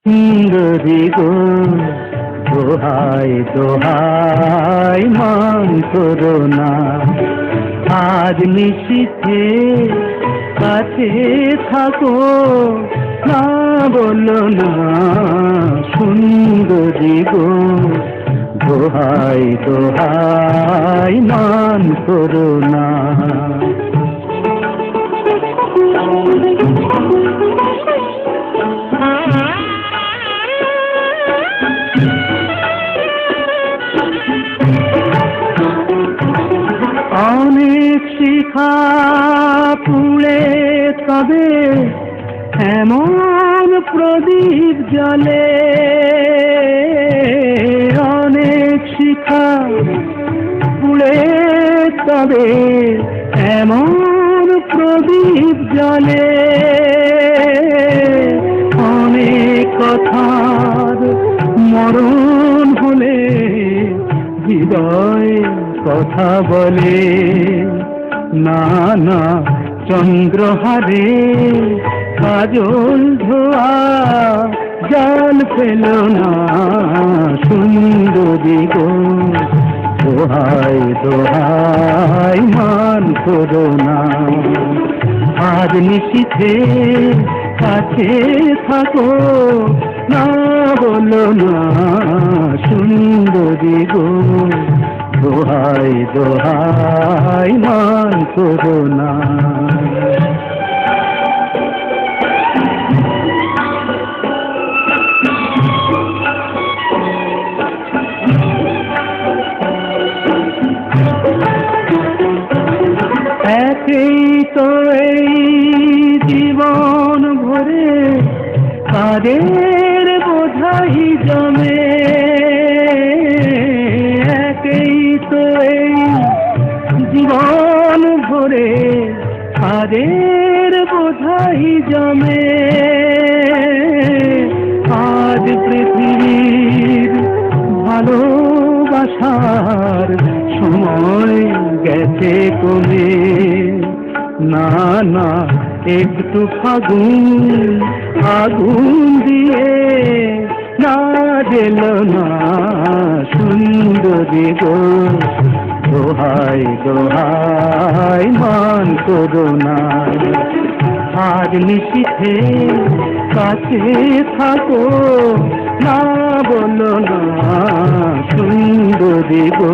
সুন্দরী গো, দোহাই দোহাই মান করো না। আজ নিশীথে কাছে থাকো, না বলো না। সুন্দরী গো, দোহাই দোহাই মান করো না। অনেক শিখা পুড়ে তবে এমন প্রদীপ জ্বলে। অনেক শিখা পুড়ে তবে এমন প্রদীপ জ্বলে। অনেক কথার মরণ হলে হৃদয় কথা বলে। না না চন্দ্রহারে কাজল ধোয়া জল ফেল না। সুন্দরী গো, দোহাই দোহাই মান করো না। আজ নিশীথে কাছে থাকো, না বলো না। সুন্দরী গো, দোহাই দোহাই মান করো না। একই তো এই জীবন ভরে কাদের বোঝাই জমে। একই তো এই জীবন ভরে কাদের বোঝাই জমে। আজ পৃথিবীর ভালোবাসার সময় গেছে কমে। না না একটু ফাগুন আগুন দিয়ে না দিল না। সুন্দরী গো, দোহাই দোহাই মান করো না। আজ নিশীথে কাছে থাকো, না বলো না। সুন্দরী গো,